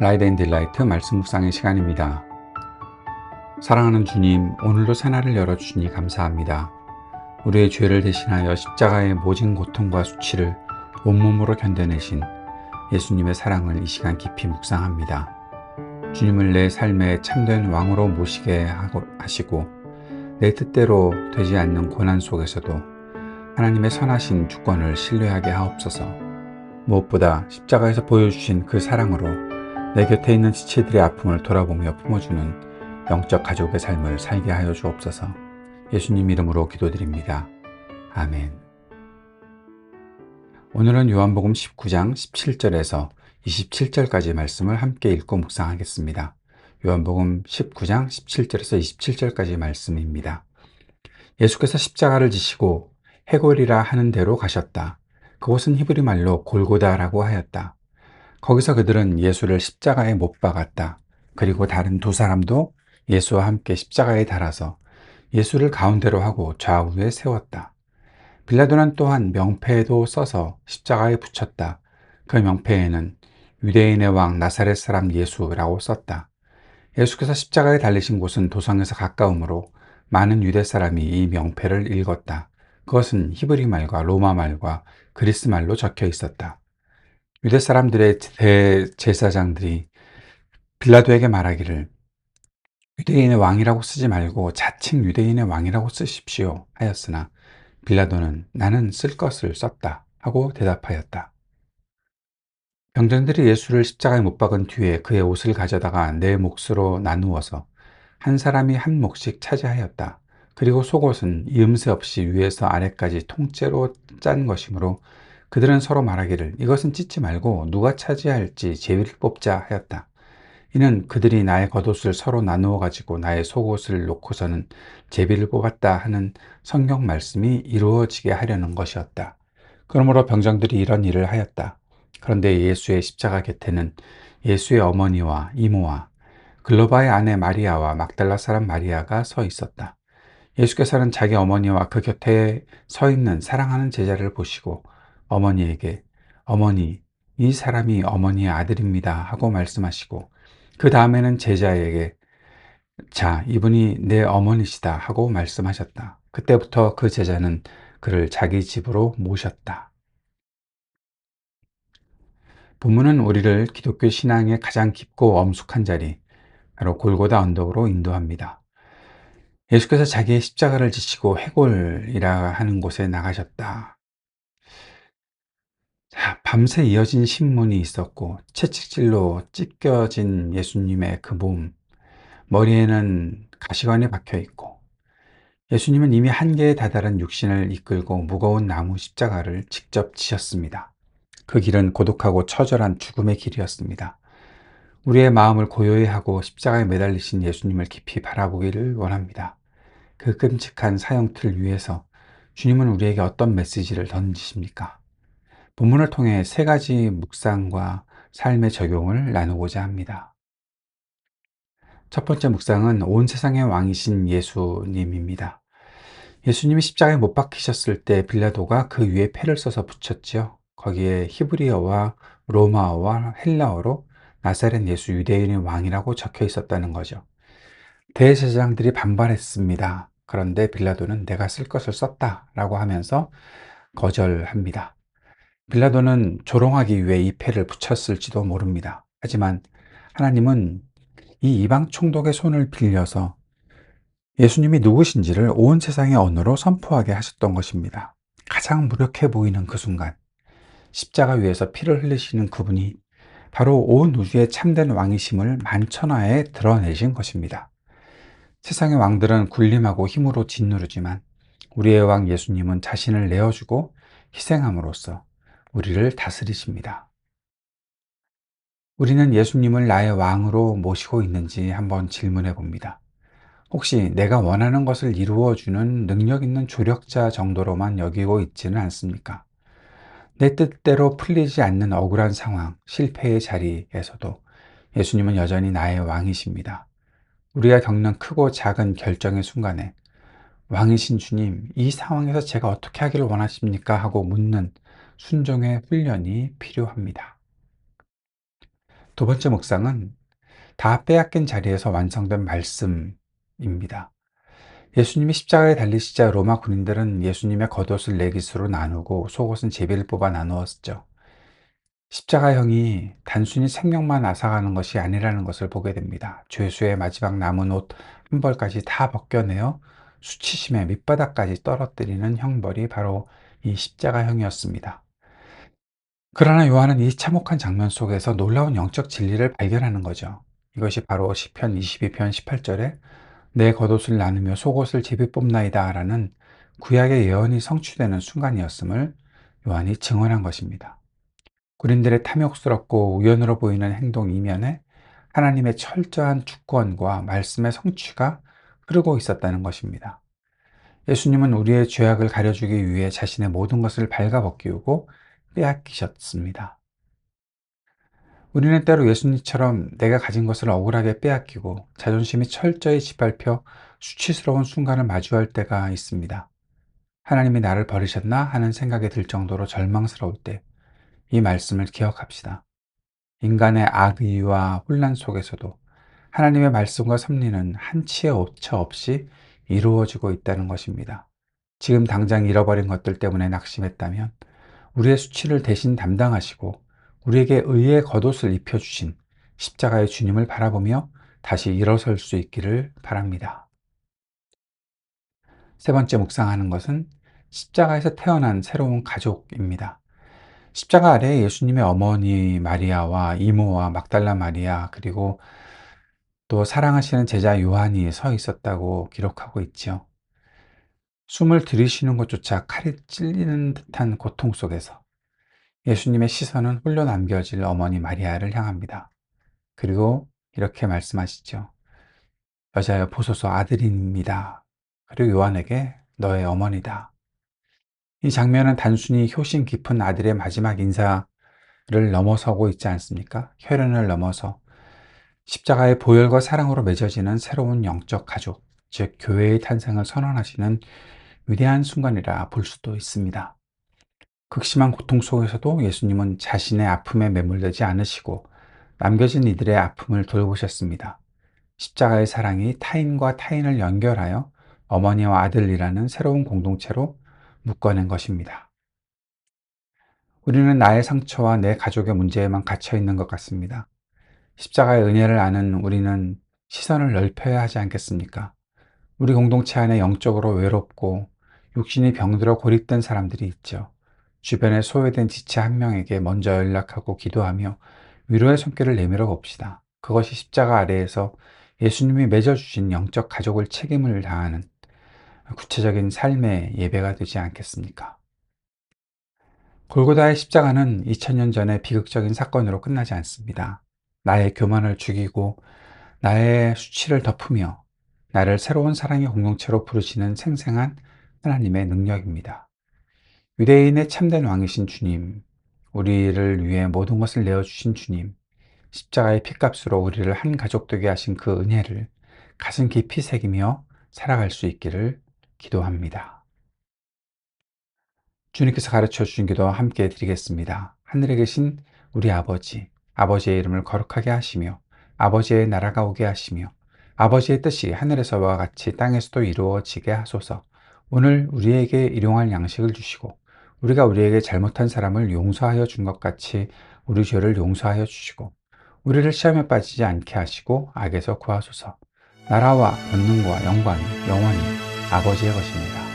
라이드 앤 딜라이트 말씀 묵상의 시간입니다. 사랑하는 주님, 오늘도 새날을 열어주시니 감사합니다. 우리의 죄를 대신하여 십자가의 모진 고통과 수치를 온몸으로 견뎌내신 예수님의 사랑을 이 시간 깊이 묵상합니다. 주님을 내 삶의 참된 왕으로 모시게 하시고 내 뜻대로 되지 않는 고난 속에서도 하나님의 선하신 주권을 신뢰하게 하옵소서. 무엇보다 십자가에서 보여주신 그 사랑으로 내 곁에 있는 지체들의 아픔을 돌아보며 품어주는 영적 가족의 삶을 살게 하여 주옵소서. 예수님 이름으로 기도드립니다. 아멘. 오늘은 요한복음 19장 17절에서 27절까지 말씀을 함께 읽고 묵상하겠습니다. 요한복음 19장 17절에서 27절까지 말씀입니다. 예수께서 십자가를 지시고 해골이라 하는 데로 가셨다. 그곳은 히브리 말로 골고다라고 하였다. 거기서 그들은 예수를 십자가에 못 박았다. 그리고 다른 두 사람도 예수와 함께 십자가에 달아서 예수를 가운데로 하고 좌우에 세웠다. 빌라도는 또한 명패도 써서 십자가에 붙였다. 그 명패에는 유대인의 왕 나사렛 사람 예수라고 썼다. 예수께서 십자가에 달리신 곳은 도성에서 가까우므로 많은 유대 사람이 이 명패를 읽었다. 그것은 히브리 말과 로마 말과 그리스 말로 적혀 있었다. 유대 사람들의 대제사장들이 빌라도에게 말하기를 유대인의 왕이라고 쓰지 말고 자칭 유대인의 왕이라고 쓰십시오 하였으나 빌라도는 나는 쓸 것을 썼다 하고 대답하였다. 병정들이 예수를 십자가에 못 박은 뒤에 그의 옷을 가져다가 네 몫으로 나누어서 한 사람이 한 몫씩 차지하였다. 그리고 속옷은 이음새 없이 위에서 아래까지 통째로 짠 것이므로 그들은 서로 말하기를 이것은 찢지 말고 누가 차지할지 제비를 뽑자 하였다. 이는 그들이 나의 겉옷을 서로 나누어 가지고 나의 속옷을 놓고서는 제비를 뽑았다 하는 성경 말씀이 이루어지게 하려는 것이었다. 그러므로 병정들이 이런 일을 하였다. 그런데 예수의 십자가 곁에는 예수의 어머니와 이모와 글로바의 아내 마리아와 막달라 사람 마리아가 서 있었다. 예수께서는 자기 어머니와 그 곁에 서 있는 사랑하는 제자를 보시고 어머니에게 어머니, 이 사람이 어머니의 아들입니다 하고 말씀하시고 그 다음에는 제자에게 자, 이분이 내 어머니시다 하고 말씀하셨다. 그때부터 그 제자는 그를 자기 집으로 모셨다. 본문은 우리를 기독교 신앙의 가장 깊고 엄숙한 자리, 바로 골고다 언덕으로 인도합니다. 예수께서 자기의 십자가를 지시고 해골이라 하는 곳에 나가셨다. 밤새 이어진 신문이 있었고 채찍질로 찢겨진 예수님의 그 몸, 머리에는 가시관이 박혀 있고 예수님은 이미 한계에 다다른 육신을 이끌고 무거운 나무 십자가를 직접 지셨습니다. 그 길은 고독하고 처절한 죽음의 길이었습니다. 우리의 마음을 고요히 하고 십자가에 매달리신 예수님을 깊이 바라보기를 원합니다. 그 끔찍한 사형틀 위에서 주님은 우리에게 어떤 메시지를 던지십니까? 본문을 통해 세 가지 묵상과 삶의 적용을 나누고자 합니다. 첫 번째 묵상은 온 세상의 왕이신 예수님입니다. 예수님이 십자가에 못 박히셨을 때 빌라도가 그 위에 패를 써서 붙였지요. 거기에 히브리어와 로마어와 헬라어로 나사렛 예수 유대인의 왕이라고 적혀 있었다는 거죠. 대제사장들이 반발했습니다. 그런데 빌라도는 내가 쓸 것을 썼다라고 하면서 거절합니다. 빌라도는 조롱하기 위해 이 패를 붙였을지도 모릅니다. 하지만 하나님은 이 이방 총독의 손을 빌려서 예수님이 누구신지를 온 세상의 언어로 선포하게 하셨던 것입니다. 가장 무력해 보이는 그 순간, 십자가 위에서 피를 흘리시는 그분이 바로 온 우주의 참된 왕이심을 만천하에 드러내신 것입니다. 세상의 왕들은 군림하고 힘으로 짓누르지만 우리의 왕 예수님은 자신을 내어주고 희생함으로써 우리를 다스리십니다. 우리는 예수님을 나의 왕으로 모시고 있는지 한번 질문해 봅니다. 혹시 내가 원하는 것을 이루어주는 능력 있는 조력자 정도로만 여기고 있지는 않습니까? 내 뜻대로 풀리지 않는 억울한 상황, 실패의 자리에서도 예수님은 여전히 나의 왕이십니다. 우리가 겪는 크고 작은 결정의 순간에 왕이신 주님, 이 상황에서 제가 어떻게 하기를 원하십니까? 하고 묻는 순종의 훈련이 필요합니다. 두 번째 묵상은 다 빼앗긴 자리에서 완성된 말씀입니다. 예수님이 십자가에 달리시자 로마 군인들은 예수님의 겉옷을 네 깃으로 나누고 속옷은 제비를 뽑아 나누었죠. 십자가형이 단순히 생명만 앗아가는 것이 아니라는 것을 보게 됩니다. 죄수의 마지막 남은 옷 한 벌까지 다 벗겨내어 수치심의 밑바닥까지 떨어뜨리는 형벌이 바로 이 십자가형이었습니다. 그러나 요한은 이 참혹한 장면 속에서 놀라운 영적 진리를 발견하는 거죠. 이것이 바로 시편 22편 18절에 내 겉옷을 나누며 속옷을 제비 뽑나이다 라는 구약의 예언이 성취되는 순간이었음을 요한이 증언한 것입니다. 군인들의 탐욕스럽고 우연으로 보이는 행동 이면에 하나님의 철저한 주권과 말씀의 성취가 흐르고 있었다는 것입니다. 예수님은 우리의 죄악을 가려주기 위해 자신의 모든 것을 발가벗기우고 빼앗기셨습니다. 우리는 때로 예수님처럼 내가 가진 것을 억울하게 빼앗기고 자존심이 철저히 짓밟혀 수치스러운 순간을 마주할 때가 있습니다. 하나님이 나를 버리셨나 하는 생각이 들 정도로 절망스러울 때 이 말씀을 기억합시다. 인간의 악의와 혼란 속에서도 하나님의 말씀과 섭리는 한치의 오차 없이 이루어지고 있다는 것입니다. 지금 당장 잃어버린 것들 때문에 낙심했다면 우리의 수치를 대신 담당하시고 우리에게 의의 겉옷을 입혀주신 십자가의 주님을 바라보며 다시 일어설 수 있기를 바랍니다. 세 번째 묵상하는 것은 십자가에서 태어난 새로운 가족입니다. 십자가 아래에 예수님의 어머니 마리아와 이모와 막달라 마리아 그리고 또 사랑하시는 제자 요한이 서 있었다고 기록하고 있죠. 숨을 들이쉬는 것조차 칼이 찔리는 듯한 고통 속에서 예수님의 시선은 홀로 남겨질 어머니 마리아를 향합니다. 그리고 이렇게 말씀하시죠. 여자여 보소서 아들입니다. 그리고 요한에게 너의 어머니다. 이 장면은 단순히 효심 깊은 아들의 마지막 인사를 넘어서고 있지 않습니까? 혈연을 넘어서 십자가의 보혈과 사랑으로 맺어지는 새로운 영적 가족, 즉 교회의 탄생을 선언하시는 위대한 순간이라 볼 수도 있습니다. 극심한 고통 속에서도 예수님은 자신의 아픔에 매몰되지 않으시고 남겨진 이들의 아픔을 돌보셨습니다. 십자가의 사랑이 타인과 타인을 연결하여 어머니와 아들이라는 새로운 공동체로 묶어낸 것입니다. 우리는 나의 상처와 내 가족의 문제에만 갇혀 있는 것 같습니다. 십자가의 은혜를 아는 우리는 시선을 넓혀야 하지 않겠습니까? 우리 공동체 안에 영적으로 외롭고 육신이 병들어 고립된 사람들이 있죠. 주변에 소외된 지체 한 명에게 먼저 연락하고 기도하며 위로의 손길을 내밀어 봅시다. 그것이 십자가 아래에서 예수님이 맺어주신 영적 가족을 책임을 다하는 구체적인 삶의 예배가 되지 않겠습니까? 골고다의 십자가는 2000년 전의 비극적인 사건으로 끝나지 않습니다. 나의 교만을 죽이고 나의 수치를 덮으며 나를 새로운 사랑의 공동체로 부르시는 생생한 하나님의 능력입니다. 유대인의 참된 왕이신 주님, 우리를 위해 모든 것을 내어주신 주님, 십자가의 핏값으로 우리를 한 가족 되게 하신 그 은혜를 가슴 깊이 새기며 살아갈 수 있기를 기도합니다. 주님께서 가르쳐 주신 기도 함께 드리겠습니다. 하늘에 계신 우리 아버지, 아버지의 이름을 거룩하게 하시며 아버지의 나라가 오게 하시며 아버지의 뜻이 하늘에서와 같이 땅에서도 이루어지게 하소서. 오늘 우리에게 일용할 양식을 주시고 우리가 우리에게 잘못한 사람을 용서하여 준 것 같이 우리 죄를 용서하여 주시고 우리를 시험에 빠지지 않게 하시고 악에서 구하소서. 나라와 권능과 영광이 영원히 아버지의 것입니다.